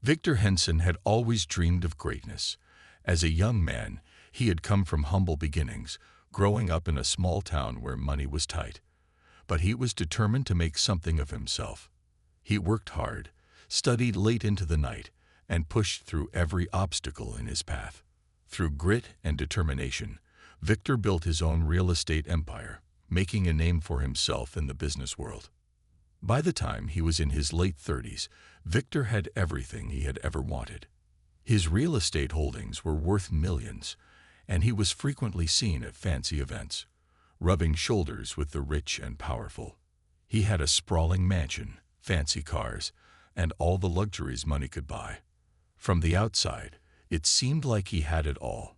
Victor Henson had always dreamed of greatness. As a young man, he had come from humble beginnings, growing up in a small town where money was tight. But he was determined to make something of himself. He worked hard, studied late into the night, and pushed through every obstacle in his path. Through grit and determination, Victor built his own real estate empire, making a name for himself in the business world. By the time he was in his late 30s, Victor had everything he had ever wanted. His real estate holdings were worth millions, and he was frequently seen at fancy events, rubbing shoulders with the rich and powerful. He had a sprawling mansion, fancy cars, and all the luxuries money could buy. From the outside, it seemed like he had it all.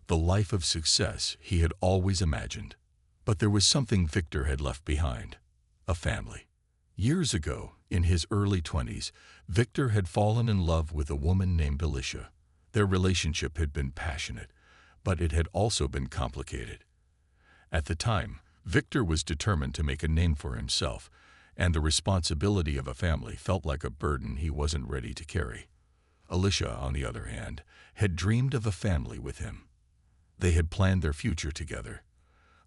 The life of success he had always imagined. But there was something Victor had left behind: a family. Years ago, in his early 20s, Victor had fallen in love with a woman named Alicia. Their relationship had been passionate, but it had also been complicated. At the time, Victor was determined to make a name for himself, and the responsibility of a family felt like a burden he wasn't ready to carry. Alicia, on the other hand, had dreamed of a family with him. They had planned their future together.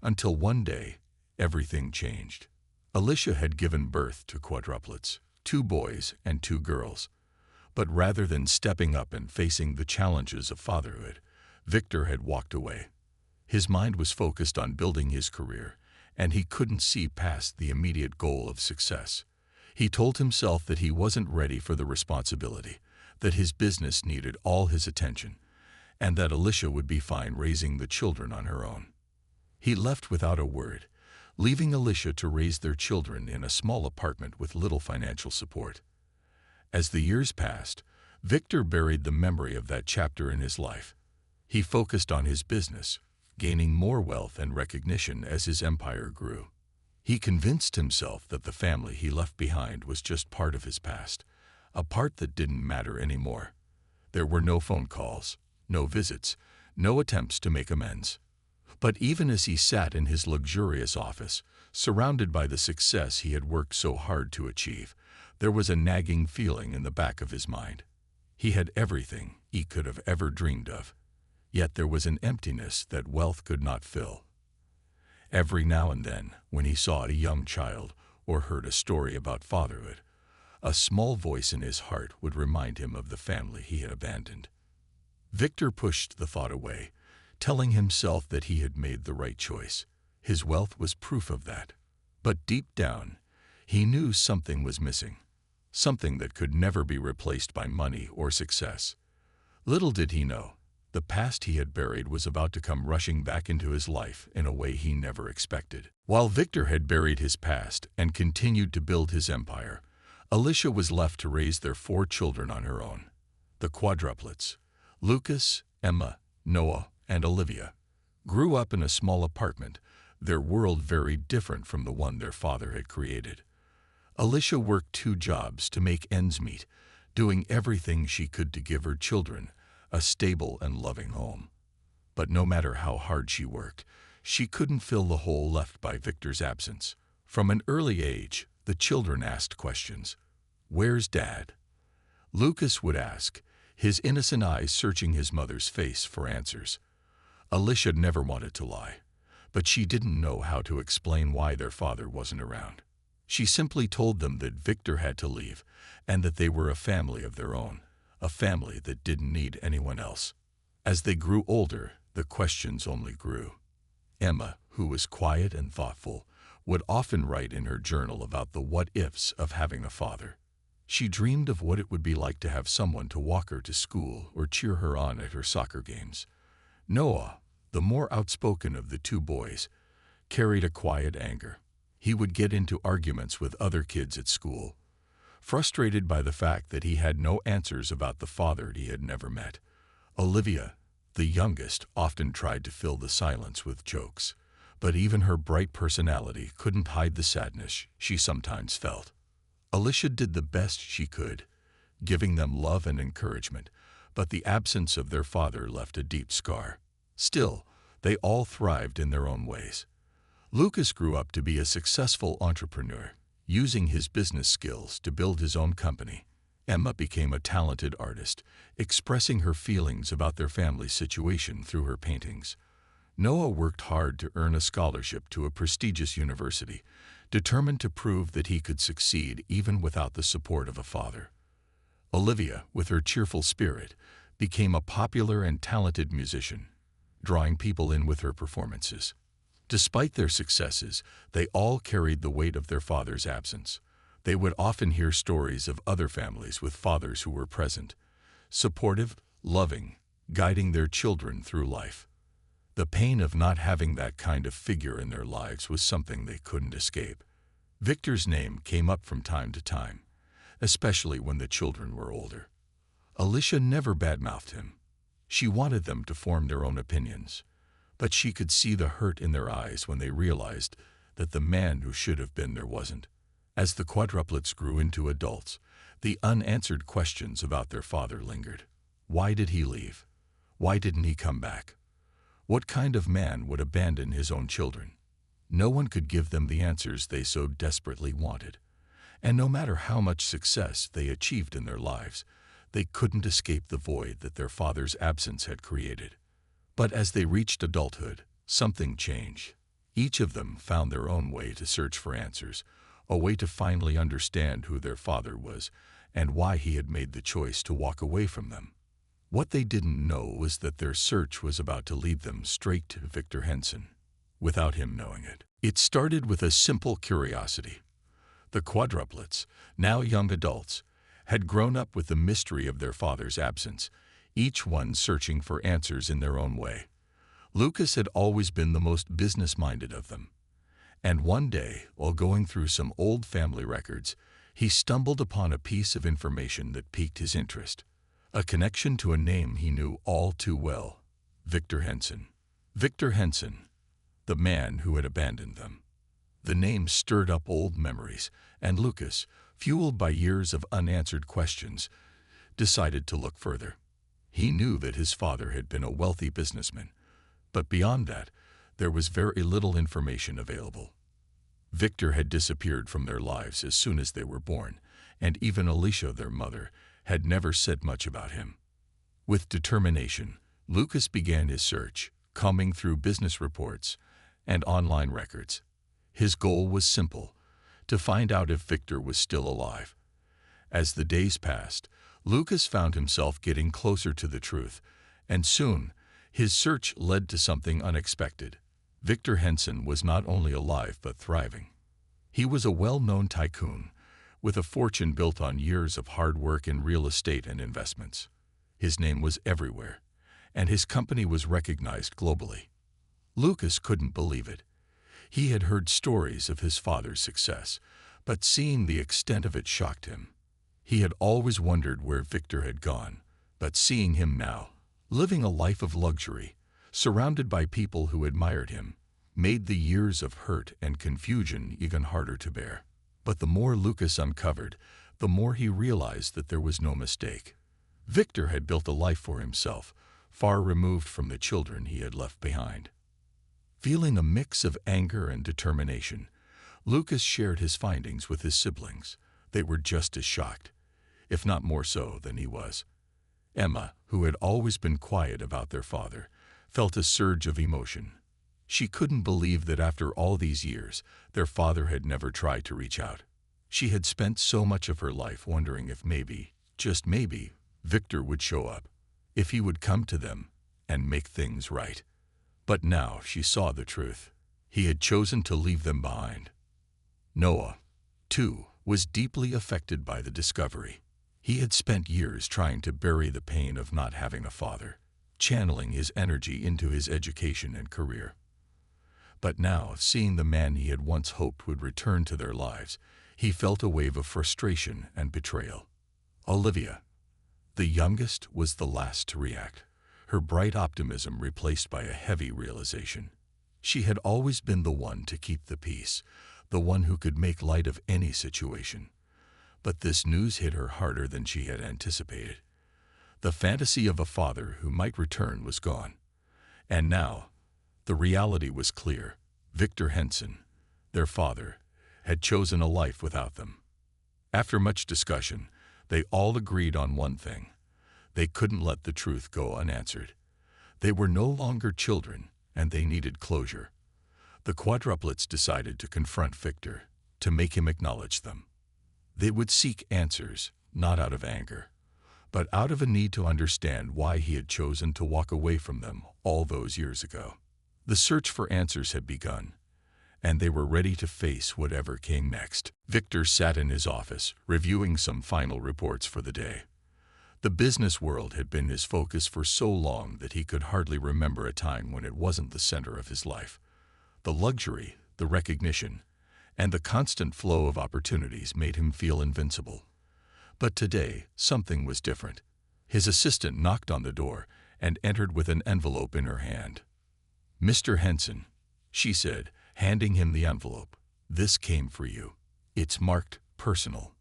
Until one day, everything changed. Alicia had given birth to quadruplets, 2 boys and 2 girls. But rather than stepping up and facing the challenges of fatherhood, Victor had walked away. His mind was focused on building his career, and he couldn't see past the immediate goal of success. He told himself that he wasn't ready for the responsibility, that his business needed all his attention, and that Alicia would be fine raising the children on her own. He left without a word, leaving Alicia to raise their children in a small apartment with little financial support. As the years passed, Victor buried the memory of that chapter in his life. He focused on his business, gaining more wealth and recognition as his empire grew. He convinced himself that the family he left behind was just part of his past, a part that didn't matter anymore. There were no phone calls, no visits, no attempts to make amends. But even as he sat in his luxurious office, surrounded by the success he had worked so hard to achieve, there was a nagging feeling in the back of his mind. He had everything he could have ever dreamed of, yet there was an emptiness that wealth could not fill. Every now and then, when he saw a young child or heard a story about fatherhood, a small voice in his heart would remind him of the family he had abandoned. Victor pushed the thought away, telling himself that he had made the right choice. His wealth was proof of that. But deep down, he knew something was missing, something that could never be replaced by money or success. Little did he know, the past he had buried was about to come rushing back into his life in a way he never expected. While Victor had buried his past and continued to build his empire, Alicia was left to raise their 4 children on her own. The quadruplets, Lucas, Emma, Noah, and Olivia, grew up in a small apartment, their world very different from the one their father had created. Alicia worked 2 jobs to make ends meet, doing everything she could to give her children a stable and loving home. But no matter how hard she worked, she couldn't fill the hole left by Victor's absence. From an early age, the children asked questions. "Where's Dad?" Lucas would ask, his innocent eyes searching his mother's face for answers. Alicia never wanted to lie, but she didn't know how to explain why their father wasn't around. She simply told them that Victor had to leave and that they were a family of their own, a family that didn't need anyone else. As they grew older, the questions only grew. Emma, who was quiet and thoughtful, would often write in her journal about the what-ifs of having a father. She dreamed of what it would be like to have someone to walk her to school or cheer her on at her soccer games. Noah, the more outspoken of the 2 boys, carried a quiet anger. He would get into arguments with other kids at school, frustrated by the fact that he had no answers about the father he had never met. Olivia, the youngest, often tried to fill the silence with jokes, but even her bright personality couldn't hide the sadness she sometimes felt. Alicia did the best she could, giving them love and encouragement, but the absence of their father left a deep scar. Still, they all thrived in their own ways. Lucas grew up to be a successful entrepreneur, using his business skills to build his own company. Emma became a talented artist, expressing her feelings about their family's situation through her paintings. Noah worked hard to earn a scholarship to a prestigious university, determined to prove that he could succeed even without the support of a father. Olivia, with her cheerful spirit, became a popular and talented musician, drawing people in with her performances. Despite their successes, they all carried the weight of their father's absence. They would often hear stories of other families with fathers who were present, supportive, loving, guiding their children through life. The pain of not having that kind of figure in their lives was something they couldn't escape. Victor's name came up from time to time, especially when the children were older. Alicia never badmouthed him. She wanted them to form their own opinions, but she could see the hurt in their eyes when they realized that the man who should have been there wasn't. As the quadruplets grew into adults, the unanswered questions about their father lingered. Why did he leave? Why didn't he come back? What kind of man would abandon his own children? No one could give them the answers they so desperately wanted. And no matter how much success they achieved in their lives, they couldn't escape the void that their father's absence had created. But as they reached adulthood, something changed. Each of them found their own way to search for answers, a way to finally understand who their father was and why he had made the choice to walk away from them. What they didn't know was that their search was about to lead them straight to Victor Henson, without him knowing it. It started with a simple curiosity. The quadruplets, now young adults, had grown up with the mystery of their father's absence, each one searching for answers in their own way. Lucas had always been the most business-minded of them. And one day, while going through some old family records, he stumbled upon a piece of information that piqued his interest. A connection to a name he knew all too well, Victor Henson. Victor Henson, the man who had abandoned them. The name stirred up old memories, and Lucas, fueled by years of unanswered questions, decided to look further. He knew that his father had been a wealthy businessman, but beyond that, there was very little information available. Victor had disappeared from their lives as soon as they were born, and even Alicia, their mother, had never said much about him. With determination, Lucas began his search, combing through business reports and online records. His goal was simple: to find out if Victor was still alive. As the days passed, Lucas found himself getting closer to the truth, and soon, his search led to something unexpected. Victor Henson was not only alive but thriving. He was a well-known tycoon, with a fortune built on years of hard work in real estate and investments. His name was everywhere, and his company was recognized globally. Lucas couldn't believe it. He had heard stories of his father's success, but seeing the extent of it shocked him. He had always wondered where Victor had gone, but seeing him now, living a life of luxury, surrounded by people who admired him, made the years of hurt and confusion even harder to bear. But the more Lucas uncovered, the more he realized that there was no mistake. Victor had built a life for himself, far removed from the children he had left behind. Feeling a mix of anger and determination, Lucas shared his findings with his siblings. They were just as shocked, if not more so, than he was. Emma, who had always been quiet about their father, felt a surge of emotion. She couldn't believe that after all these years, their father had never tried to reach out. She had spent so much of her life wondering if maybe, just maybe, Victor would show up, if he would come to them and make things right. But now she saw the truth. He had chosen to leave them behind. Noah, too, was deeply affected by the discovery. He had spent years trying to bury the pain of not having a father, channeling his energy into his education and career. But now, seeing the man he had once hoped would return to their lives, he felt a wave of frustration and betrayal. Olivia, the youngest, was the last to react, her bright optimism replaced by a heavy realization. She had always been the one to keep the peace, the one who could make light of any situation. But this news hit her harder than she had anticipated. The fantasy of a father who might return was gone. And now, the reality was clear. Victor Henson, their father, had chosen a life without them. After much discussion, They all agreed on one thing. They couldn't let the truth go unanswered. They were no longer children, and they needed closure. The quadruplets decided to confront Victor, to make him acknowledge them. They would seek answers, not out of anger, but out of a need to understand why he had chosen to walk away from them all those years ago. The search for answers had begun, and they were ready to face whatever came next. Victor sat in his office, reviewing some final reports for the day. The business world had been his focus for so long that he could hardly remember a time when it wasn't the center of his life. The luxury, the recognition, and the constant flow of opportunities made him feel invincible. But today, something was different. His assistant knocked on the door and entered with an envelope in her hand. "Mr. Henson," she said, handing him the envelope, "this came for you. It's marked personal."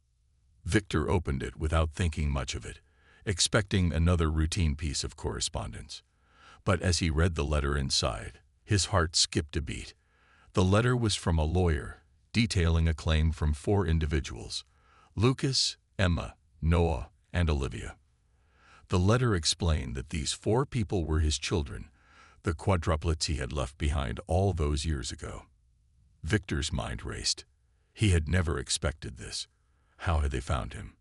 Victor opened it without thinking much of it, expecting another routine piece of correspondence. But as he read the letter inside, his heart skipped a beat. The letter was from a lawyer, detailing a claim from 4 individuals: Lucas, Emma, Noah, and Olivia. The letter explained that these 4 people were his children, the quadruplets he had left behind all those years ago. Victor's mind raced. He had never expected this. How had they found him?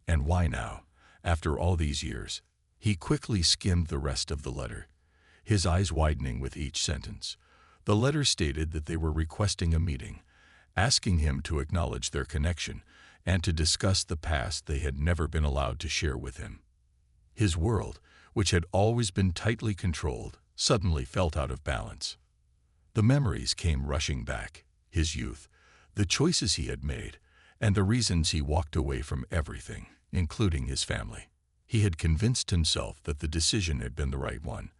And why now, after all these years? He quickly skimmed the rest of the letter, his eyes widening with each sentence. The letter stated that they were requesting a meeting, asking him to acknowledge their connection and to discuss the past they had never been allowed to share with him. His world, which had always been tightly controlled, suddenly felt out of balance. The memories came rushing back: his youth, the choices he had made, and the reasons he walked away from everything, including his family. He had convinced himself that the decision had been the right one,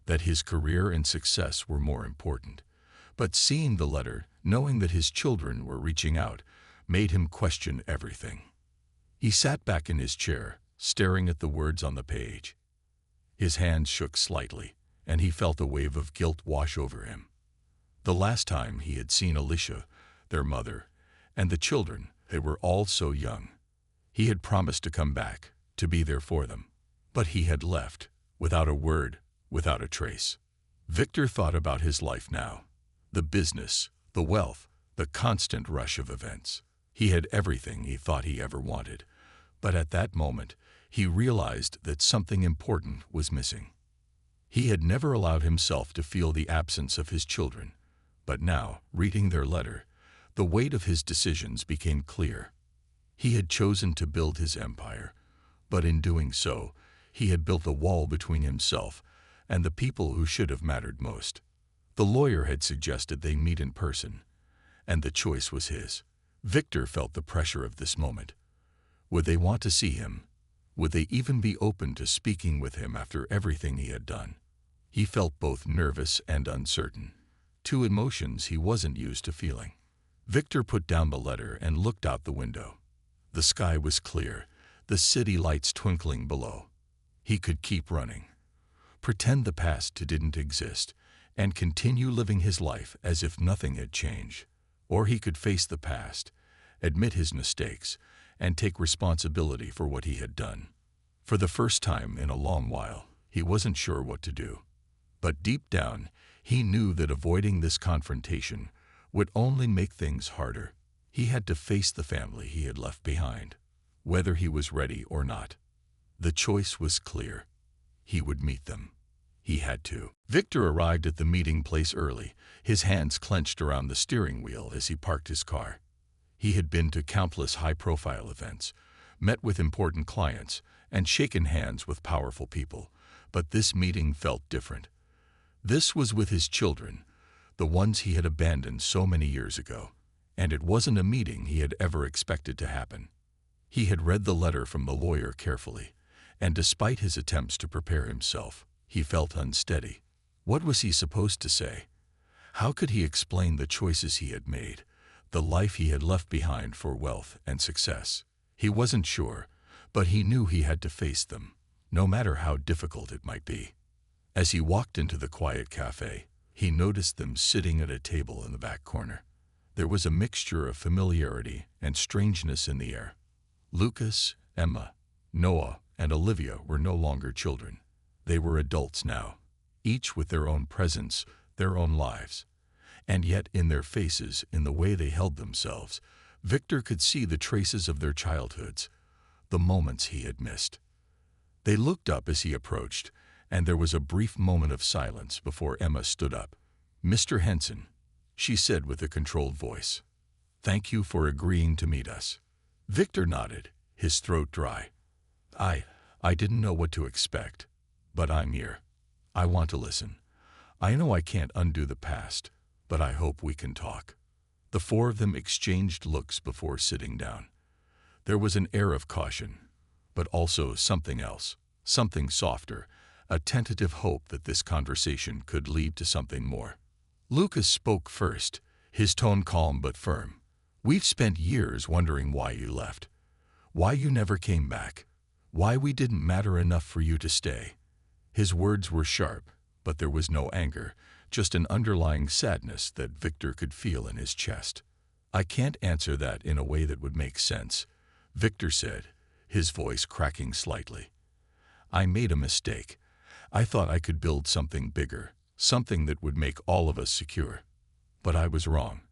that his career and success were more important. But seeing the letter, knowing that his children were reaching out, made him question everything. He sat back in his chair, staring at the words on the page. His hands shook slightly, and he felt a wave of guilt wash over him. The last time he had seen Alicia, their mother, and the children, they were all so young. He had promised to come back, to be there for them. But he had left, without a word, without a trace. Victor thought about his life now. The business, the wealth, the constant rush of events. He had everything he thought he ever wanted. But at that moment, he realized that something important was missing. He had never allowed himself to feel the absence of his children. But now, reading their letter, the weight of his decisions became clear. He had chosen to build his empire, but in doing so, he had built a wall between himself and the people who should have mattered most. The lawyer had suggested they meet in person, and the choice was his. Victor felt the pressure of this moment. Would they want to see him? Would they even be open to speaking with him after everything he had done? He felt both nervous and uncertain, 2 emotions he wasn't used to feeling. Victor put down the letter and looked out the window. The sky was clear, the city lights twinkling below. He could keep running, pretend the past didn't exist, and continue living his life as if nothing had changed. Or he could face the past, admit his mistakes, and take responsibility for what he had done. For the first time in a long while, he wasn't sure what to do. But deep down, he knew that avoiding this confrontation would only make things harder. He had to face the family he had left behind, whether he was ready or not. The choice was clear. He would meet them. He had to. Victor arrived at the meeting place early, his hands clenched around the steering wheel as he parked his car. He had been to countless high-profile events, met with important clients, and shaken hands with powerful people, but this meeting felt different. This was with his children, the ones he had abandoned so many years ago, and it wasn't a meeting he had ever expected to happen. He had read the letter from the lawyer carefully, and despite his attempts to prepare himself, he felt unsteady. What was he supposed to say? How could he explain the choices he had made, the life he had left behind for wealth and success? He wasn't sure, but he knew he had to face them, no matter how difficult it might be. As he walked into the quiet cafe, he noticed them sitting at a table in the back corner. There was a mixture of familiarity and strangeness in the air. Lucas, Emma, Noah, and Olivia were no longer children. They were adults now, each with their own presence, their own lives. And yet in their faces, in the way they held themselves, Victor could see the traces of their childhoods, the moments he had missed. They looked up as he approached, and there was a brief moment of silence before Emma stood up. "Mr. Henson," she said with a controlled voice, "thank you for agreeing to meet us." Victor nodded, his throat dry. I didn't know what to expect, but I'm here. I want to listen. I know I can't undo the past, but I hope we can talk." The four of them exchanged looks before sitting down. There was an air of caution, but also something else, something softer, a tentative hope that this conversation could lead to something more. Lucas spoke first, his tone calm but firm. "We've spent years wondering why you left, why you never came back, why we didn't matter enough for you to stay." His words were sharp, but there was no anger, just an underlying sadness that Victor could feel in his chest. "I can't answer that in a way that would make sense," Victor said, his voice cracking slightly. "I made a mistake. I thought I could build something bigger, something that would make all of us secure. But I was wrong.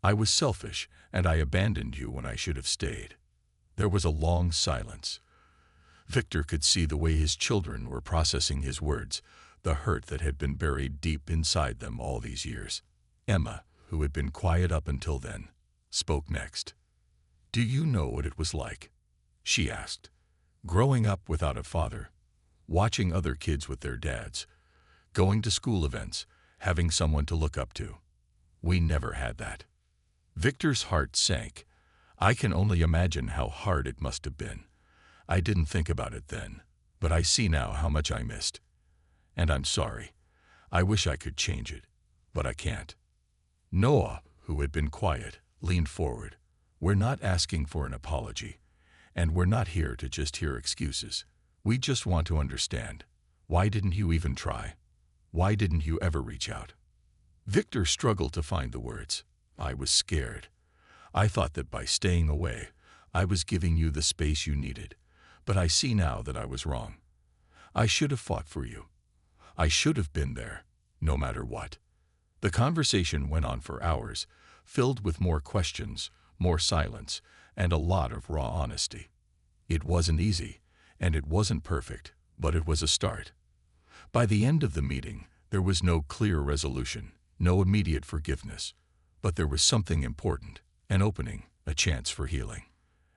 I was selfish, and I abandoned you when I should have stayed." There was a long silence. Victor could see the way his children were processing his words, the hurt that had been buried deep inside them all these years. Emma, who had been quiet up until then, spoke next. "Do you know what it was like?" she asked. "Growing up without a father, watching other kids with their dads, going to school events, having someone to look up to. We never had that." Victor's heart sank. "I can only imagine how hard it must have been. I didn't think about it then, but I see now how much I missed. And I'm sorry. I wish I could change it, but I can't." Noah, who had been quiet, leaned forward. "We're not asking for an apology, and we're not here to just hear excuses. We just want to understand. Why didn't you even try? Why didn't you ever reach out?" Victor struggled to find the words. "I was scared. I thought that by staying away, I was giving you the space you needed. But I see now that I was wrong. I should have fought for you. I should have been there, no matter what." The conversation went on for hours, filled with more questions, more silence, and a lot of raw honesty. It wasn't easy, and it wasn't perfect, but it was a start. By the end of the meeting, there was no clear resolution, no immediate forgiveness, but there was something important, an opening, a chance for healing.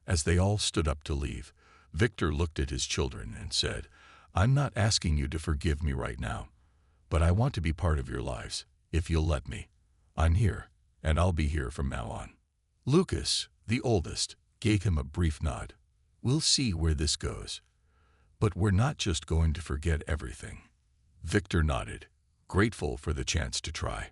As they all stood up to leave, Victor looked at his children and said, "I'm not asking you to forgive me right now, but I want to be part of your lives, if you'll let me. I'm here, and I'll be here from now on." Lucas, the oldest, gave him a brief nod. "We'll see where this goes. But we're not just going to forget everything." Victor nodded, grateful for the chance to try.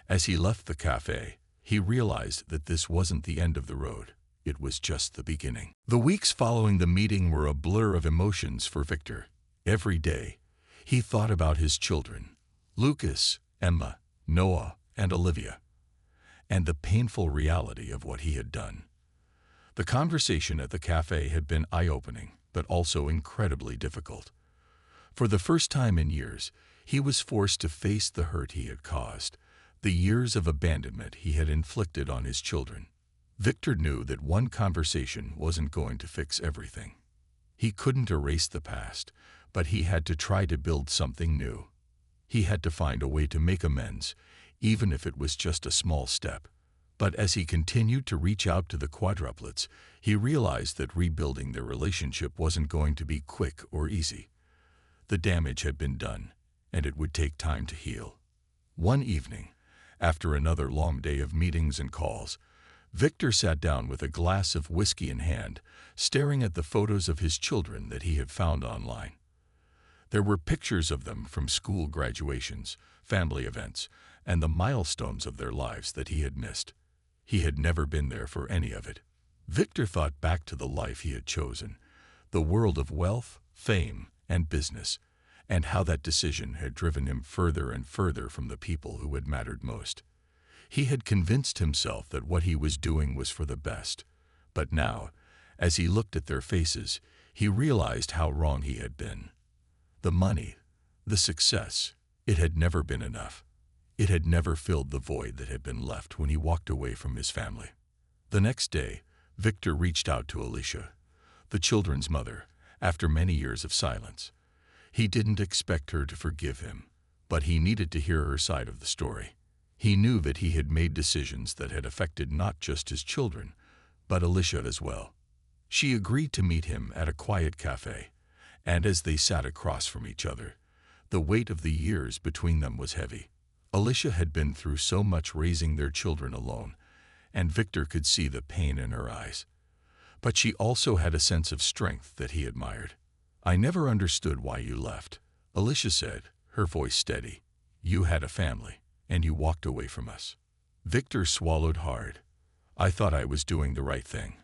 As he left the cafe, he realized that this wasn't the end of the road. It was just the beginning. The weeks following the meeting were a blur of emotions for Victor. Every day, he thought about his children, Lucas, Emma, Noah, and Olivia, and the painful reality of what he had done. The conversation at the cafe had been eye-opening, but also incredibly difficult. For the first time in years, he was forced to face the hurt he had caused, the years of abandonment he had inflicted on his children. Victor knew that one conversation wasn't going to fix everything. He couldn't erase the past, but he had to try to build something new. He had to find a way to make amends, even if it was just a small step. But as he continued to reach out to the Quadruplets, he realized that rebuilding their relationship wasn't going to be quick or easy. The damage had been done, and it would take time to heal. One evening, after another long day of meetings and calls, Victor sat down with a glass of whiskey in hand, staring at the photos of his children that he had found online. There were pictures of them from school graduations, family events, and the milestones of their lives that he had missed. He had never been there for any of it. Victor thought back to the life he had chosen, the world of wealth, fame, and business, and how that decision had driven him further and further from the people who had mattered most. He had convinced himself that what he was doing was for the best, but now, As he looked at their faces, he realized how wrong he had been. The money, the success, it had never been enough. It had never filled the void that had been left when he walked away from his family. The next day, Victor reached out to Alicia, the children's mother, after many years of silence. He didn't expect her to forgive him, but he needed to hear her side of the story. He knew that he had made decisions that had affected not just his children, but Alicia as well. She agreed to meet him at a quiet cafe, and as they sat across from each other, the weight of the years between them was heavy. Alicia had been through so much raising their children alone, and Victor could see the pain in her eyes. But she also had a sense of strength that he admired. "I never understood why you left," Alicia said, her voice steady. "You had a family, and you walked away from us." Victor swallowed hard. "I thought I was doing the right thing.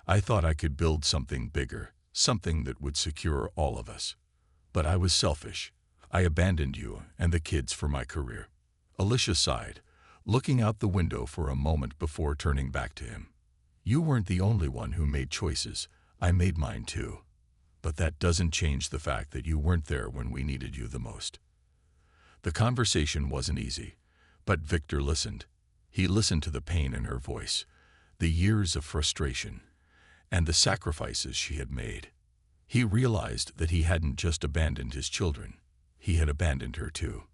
I thought I could build something bigger, something that would secure all of us. But I was selfish. I abandoned you and the kids for my career." Alicia sighed, looking out the window for a moment before turning back to him. "You weren't the only one who made choices. I made mine too. But that doesn't change the fact that you weren't there when we needed you the most." The conversation wasn't easy, but Victor listened. He listened to the pain in her voice, the years of frustration, and the sacrifices she had made. He realized that he hadn't just abandoned his children, he had abandoned her too.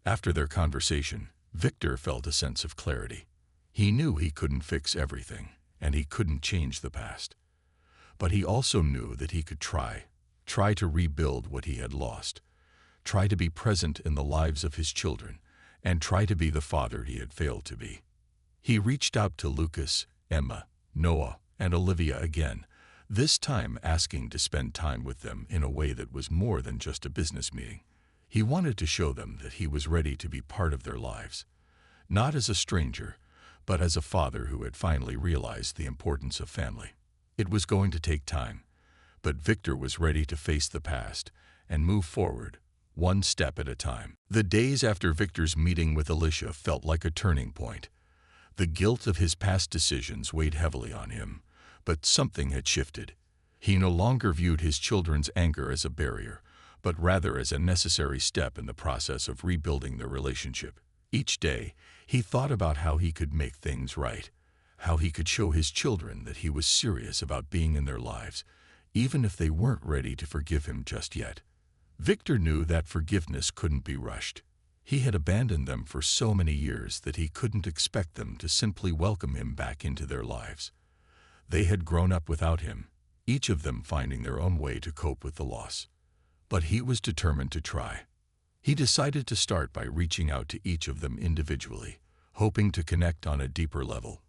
After their conversation, Victor felt a sense of clarity. He knew he couldn't fix everything, and he couldn't change the past. But he also knew that he could try to rebuild what he had lost, try to be present in the lives of his children, and try to be the father he had failed to be. He reached out to Lucas, Emma, Noah, and Olivia again, this time asking to spend time with them in a way that was more than just a business meeting. He wanted to show them that he was ready to be part of their lives, not as a stranger, but as a father who had finally realized the importance of family. It was going to take time, but Victor was ready to face the past and move forward, one step at a time. The days after Victor's meeting with Alicia felt like a turning point. The guilt of his past decisions weighed heavily on him, but something had shifted. He no longer viewed his children's anger as a barrier, but rather as a necessary step in the process of rebuilding their relationship. Each day, he thought about how he could make things right, how he could show his children that he was serious about being in their lives, even if they weren't ready to forgive him just yet. Victor knew that forgiveness couldn't be rushed. He had abandoned them for so many years that he couldn't expect them to simply welcome him back into their lives. They had grown up without him, each of them finding their own way to cope with the loss. But he was determined to try. He decided to start by reaching out to each of them individually, hoping to connect on a deeper level.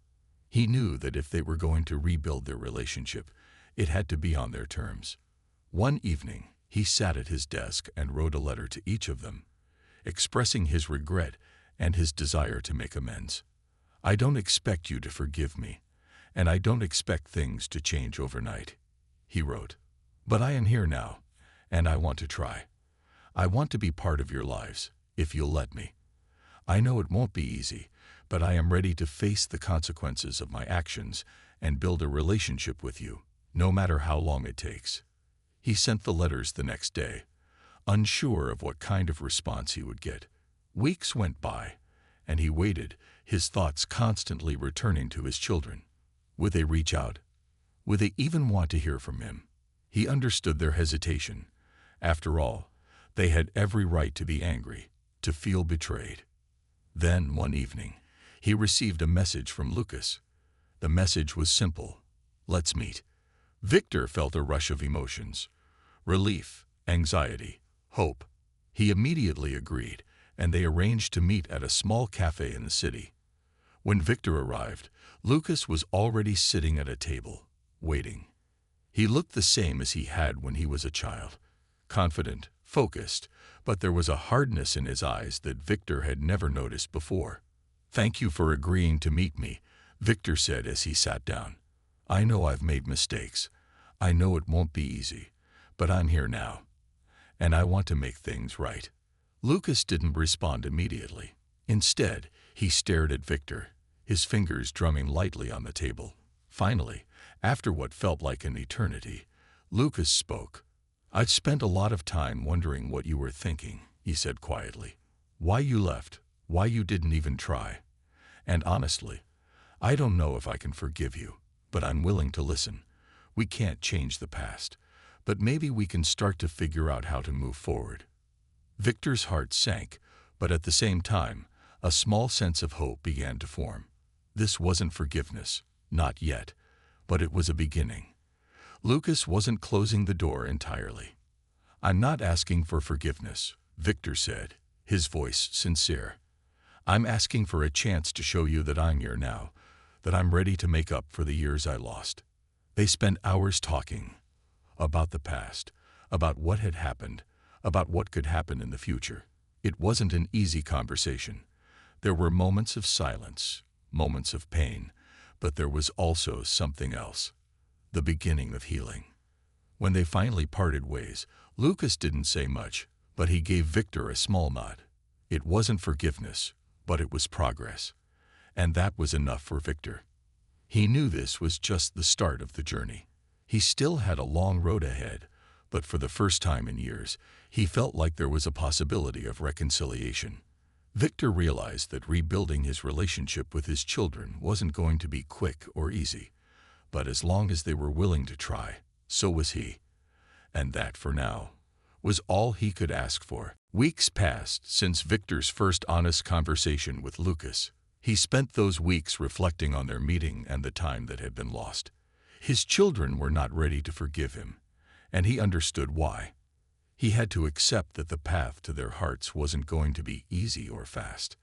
He knew that if they were going to rebuild their relationship, it had to be on their terms. One evening, he sat at his desk and wrote a letter to each of them, expressing his regret and his desire to make amends. "I don't expect you to forgive me, and I don't expect things to change overnight," he wrote. "But I am here now, and I want to try. I want to be part of your lives, if you'll let me. I know it won't be easy, but I am ready to face the consequences of my actions and build a relationship with you, no matter how long it takes." He sent the letters the next day, unsure of what kind of response he would get. Weeks went by, and he waited, his thoughts constantly returning to his children. Would they reach out? Would they even want to hear from him? He understood their hesitation. After all, they had every right to be angry, to feel betrayed. Then, one evening, he received a message from Lucas. The message was simple: "Let's meet." Victor felt a rush of emotions: relief, anxiety, hope. He immediately agreed, and they arranged to meet at a small cafe in the city. When Victor arrived, Lucas was already sitting at a table, waiting. He looked the same as he had when he was a child, confident, focused, but there was a hardness in his eyes that Victor had never noticed before. "Thank you for agreeing to meet me," Victor said as he sat down. "I know I've made mistakes. I know it won't be easy, but I'm here now, and I want to make things right." Lucas didn't respond immediately. Instead, he stared at Victor, his fingers drumming lightly on the table. Finally, After what felt like an eternity, Lucas spoke. "I've spent a lot of time wondering what you were thinking," he said quietly. "Why you left, why you didn't even try. And honestly, I don't know if I can forgive you, but I'm willing to listen. We can't change the past, but maybe we can start to figure out how to move forward." Victor's heart sank, but at the same time, a small sense of hope began to form. This wasn't forgiveness, not yet, but it was a beginning. Lucas wasn't closing the door entirely. "I'm not asking for forgiveness," Victor said, his voice sincere. "I'm asking for a chance to show you that I'm here now, that I'm ready to make up for the years I lost." They spent hours talking about the past, about what had happened, about what could happen in the future. It wasn't an easy conversation. There were moments of silence, moments of pain, but there was also something else, the beginning of healing. When they finally parted ways, Lucas didn't say much, but he gave Victor a small nod. It wasn't forgiveness, but it was progress. And that was enough for Victor. He knew this was just the start of the journey. He still had a long road ahead, but for the first time in years, he felt like there was a possibility of reconciliation. Victor realized that rebuilding his relationship with his children wasn't going to be quick or easy, but as long as they were willing to try, so was he. And that, for now, was all he could ask for. Weeks passed since Victor's first honest conversation with Lucas. He spent those weeks reflecting on their meeting and the time that had been lost. His children were not ready to forgive him, and he understood why. He had to accept that the path to their hearts wasn't going to be easy or fast.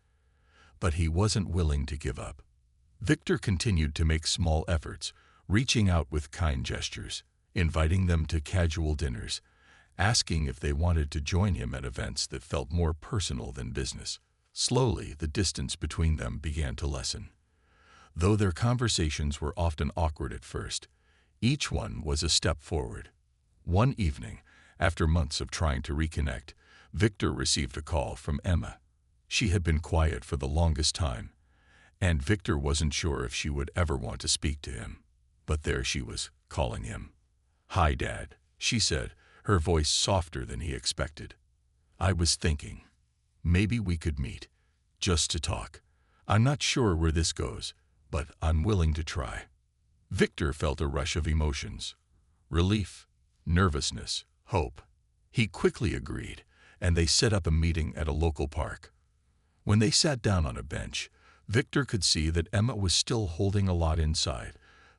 But he wasn't willing to give up. Victor continued to make small efforts, reaching out with kind gestures, inviting them to casual dinners, asking if they wanted to join him at events that felt more personal than business. Slowly, the distance between them began to lessen. Though their conversations were often awkward at first, each one was a step forward. One evening, after months of trying to reconnect, Victor received a call from Emma. She had been quiet for the longest time, and Victor wasn't sure if she would ever want to speak to him. But there she was, calling him. "Hi, Dad," she said, her voice softer than he expected. "I was thinking, maybe we could meet, just to talk. I'm not sure where this goes, but I'm willing to try." Victor felt a rush of emotions: relief, nervousness, hope. He quickly agreed, and they set up a meeting at a local park. When they sat down on a bench, Victor could see that Emma was still holding a lot inside,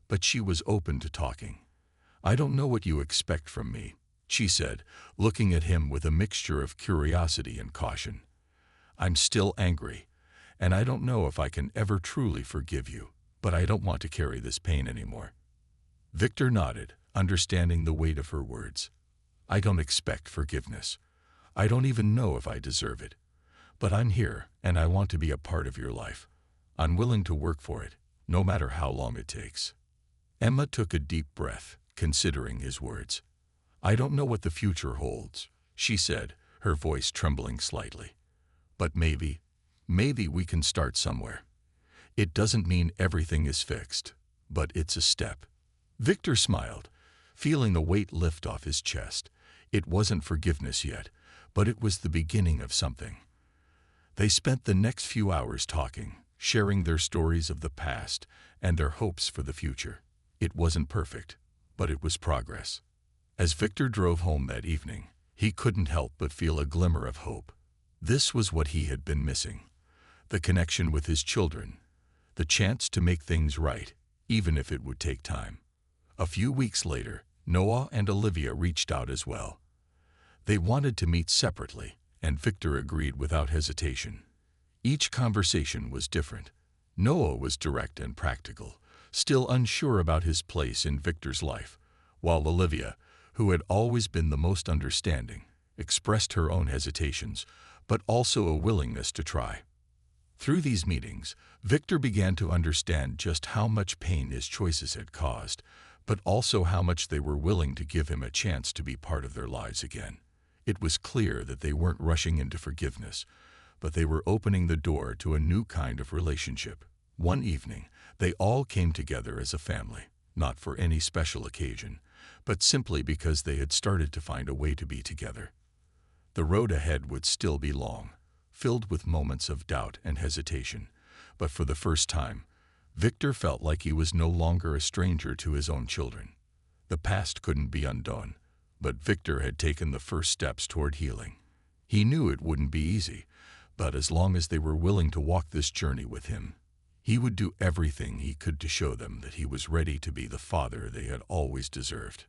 but she was open to talking. "I don't know what you expect from me," she said, looking at him with a mixture of curiosity and caution. "I'm still angry, and I don't know if I can ever truly forgive you, but I don't want to carry this pain anymore." Victor nodded, understanding the weight of her words. "I don't expect forgiveness. I don't even know if I deserve it. But I'm here, and I want to be a part of your life. I'm willing to work for it, no matter how long it takes." Emma took a deep breath, considering his words. "I don't know what the future holds," she said, her voice trembling slightly. "But maybe we can start somewhere. It doesn't mean everything is fixed, but it's a step." Victor smiled, feeling the weight lift off his chest. It wasn't forgiveness yet, but it was the beginning of something. They spent the next few hours talking, sharing their stories of the past and their hopes for the future. It wasn't perfect, but it was progress. As Victor drove home that evening, he couldn't help but feel a glimmer of hope. This was what he had been missing: the connection with his children, the chance to make things right, even if it would take time. A few weeks later, Noah and Olivia reached out as well. They wanted to meet separately, and Victor agreed without hesitation. Each conversation was different. Noah was direct and practical, still unsure about his place in Victor's life, while Olivia, who had always been the most understanding, expressed her own hesitations, but also a willingness to try. Through these meetings, Victor began to understand just how much pain his choices had caused, but also how much they were willing to give him a chance to be part of their lives again. It was clear that they weren't rushing into forgiveness, but they were opening the door to a new kind of relationship. One evening, they all came together as a family. not for any special occasion, but simply because they had started to find a way to be together. The road ahead would still be long, filled with moments of doubt and hesitation, but for the first time, Victor felt like he was no longer a stranger to his own children. The past couldn't be undone, but Victor had taken the first steps toward healing. He knew it wouldn't be easy, but as long as they were willing to walk this journey with him, he would do everything he could to show them that he was ready to be the father they had always deserved.